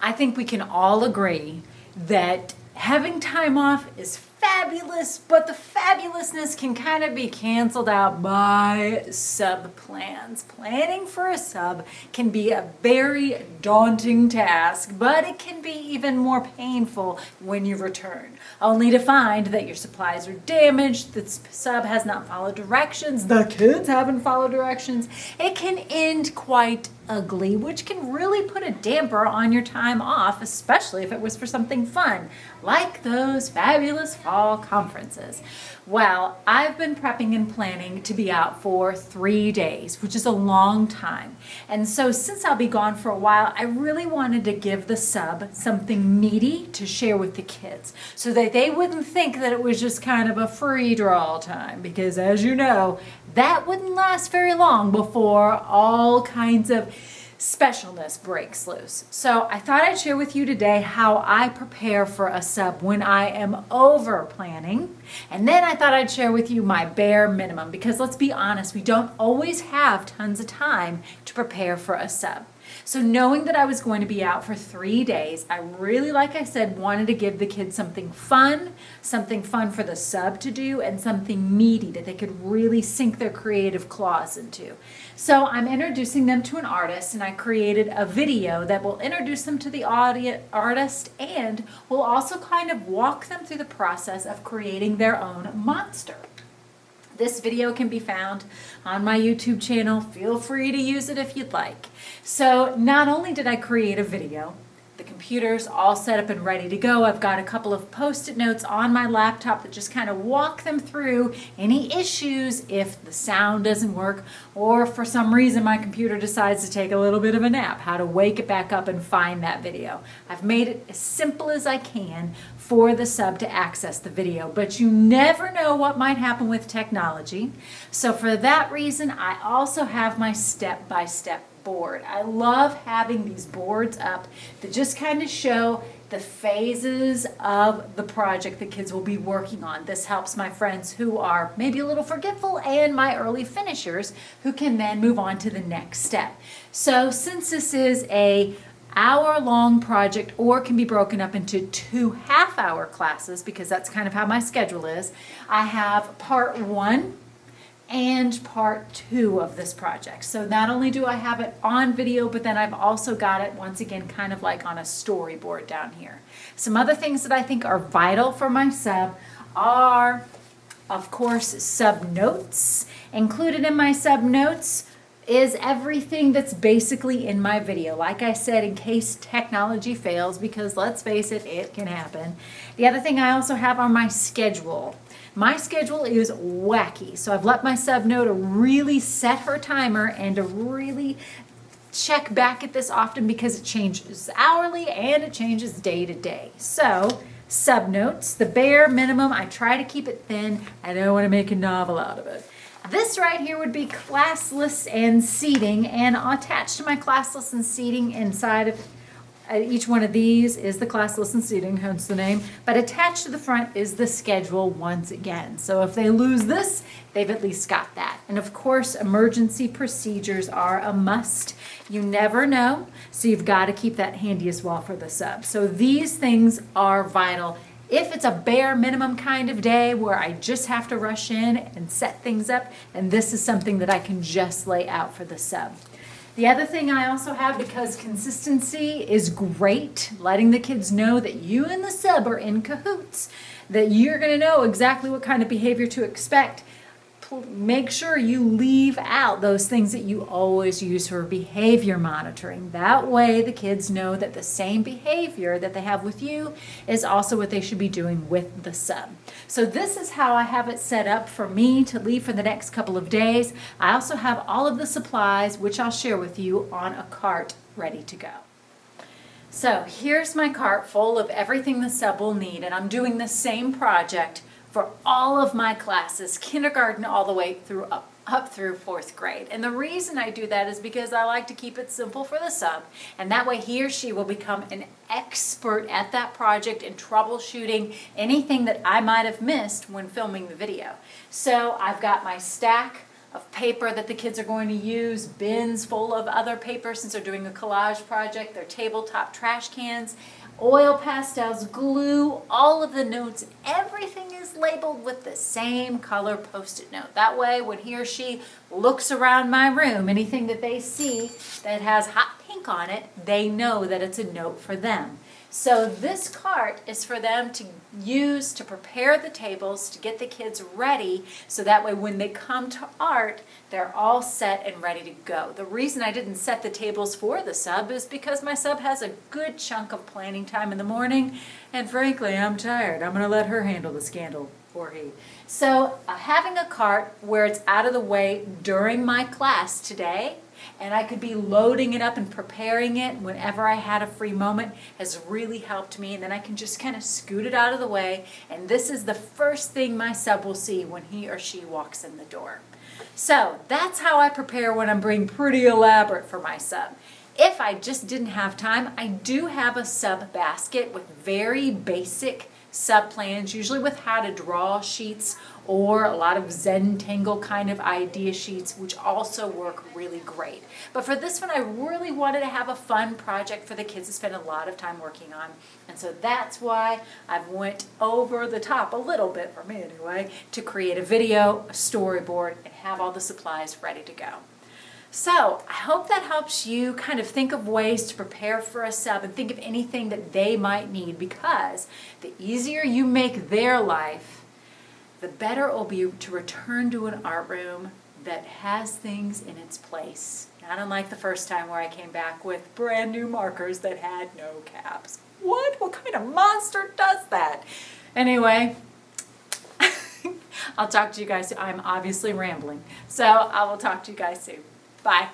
I think we can all agree that having time off is fabulous, but the fabulousness can kind of be canceled out by sub plans. Planning for a sub can be a very daunting task, but it can be even more painful when you return, only to find that your supplies are damaged, the sub has not followed directions, the kids haven't followed directions. It can end quite ugly, which can really put a damper on your time off, especially if it was for something fun, like those fabulous fall conferences. Well, I've been prepping and planning to be out for 3 days, which is a long time. And so since I'll be gone for a while, I really wanted to give the sub something meaty to share with the kids so that they wouldn't think that it was just kind of a free draw time, because as you know, that wouldn't last very long before all kinds of specialness breaks loose. So I thought I'd share with you today how I prepare for a sub when I am over planning. And then I thought I'd share with you my bare minimum, because let's be honest, we don't always have tons of time to prepare for a sub. So knowing that I was going to be out for 3 days, I really, like I said, wanted to give the kids something fun for the sub to do, and something meaty that they could really sink their creative claws into. So I'm introducing them to an artist, and I created a video that will introduce them to the artist and will also kind of walk them through the process of creating their own monster. This video can be found on my YouTube channel. Feel free to use it if you'd like. So not only did I create a video, the computer's all set up and ready to go. I've got a couple of post-it notes on my laptop that just kind of walk them through any issues if the sound doesn't work, or for some reason my computer decides to take a little bit of a nap, how to wake it back up and find that video. I've made it as simple as I can for the sub to access the video, but you never know what might happen with technology. So for that reason, I also have my step-by-step board. I love having these boards up that just kind of show the phases of the project the kids will be working on. This helps my friends who are maybe a little forgetful and my early finishers who can then move on to the next step. So since this is a hour-long project, or can be broken up into 2 half-hour classes, because that's kind of how my schedule is, I have part 1 and part 2 of this project. So not only do I have it on video, but then I've also got it once again kind of like on a storyboard down here. Some other things that I think are vital for my sub are, of course, sub notes. Included in my sub notes is everything that's basically in my video. Like I said, in case technology fails, because let's face it, it can happen. The other thing I also have on my schedule. My schedule is wacky, so I've let my sub know to really set her timer and to really check back at this often, because it changes hourly and it changes day to day. So, sub notes, the bare minimum, I try to keep it thin. I don't want to make a novel out of it. This right here would be class lists and seating, and attached to my class lists and seating inside of each one of these is the class list and seating, hence the name, but attached to the front is the schedule once again. So if they lose this, they've at least got that. And of course, emergency procedures are a must. You never know, so you've got to keep that handy as well for the sub. So these things are vital. If it's a bare minimum kind of day where I just have to rush in and set things up, and this is something that I can just lay out for the sub. The other thing I also have, because consistency is great, letting the kids know that you and the sub are in cahoots, that you're going to know exactly what kind of behavior to expect. Make sure you leave out those things that you always use for behavior monitoring. That way the kids know that the same behavior that they have with you is also what they should be doing with the sub. So this is how I have it set up for me to leave for the next couple of days. I also have all of the supplies, which I'll share with you, on a cart ready to go. So here's my cart full of everything the sub will need, and I'm doing the same project for all of my classes, kindergarten all the way through up through 4th grade. And the reason I do that is because I like to keep it simple for the sub, and that way he or she will become an expert at that project and troubleshooting anything that I might have missed when filming the video. So I've got my stack of paper that the kids are going to use, bins full of other paper since they're doing a collage project, their tabletop trash cans, oil pastels, glue, all of the notes, everything is labeled with the same color Post-it note. That way, when he or she looks around my room, anything that they see that has hot pink on it, they know that it's a note for them. So this cart is for them to use to prepare the tables, to get the kids ready, so that way when they come to art, they're all set and ready to go. The reason I didn't set the tables for the sub is because my sub has a good chunk of planning time in the morning, and frankly, I'm tired. I'm going to let her handle the scandal, or he. So having a cart where it's out of the way during my class today, and I could be loading it up and preparing it whenever I had a free moment, has really helped me. And then I can just kind of scoot it out of the way. And this is the first thing my sub will see when he or she walks in the door. So that's how I prepare when I'm being pretty elaborate for my sub. If I just didn't have time, I do have a sub basket with very basic sub plans, usually with how to draw sheets or a lot of Zentangle kind of idea sheets, which also work really great. But for this one, I really wanted to have a fun project for the kids to spend a lot of time working on. And so that's why I've went over the top a little bit, for me anyway, to create a video, a storyboard, and have all the supplies ready to go. So I hope that helps you kind of think of ways to prepare for a sub and think of anything that they might need, because the easier you make their life, the better it will be to return to an art room that has things in its place. Not unlike the first time where I came back with brand new markers that had no caps. What? What kind of monster does that? Anyway, I'll talk to you guys soon. I'm obviously rambling. So I will talk to you guys soon. Bye.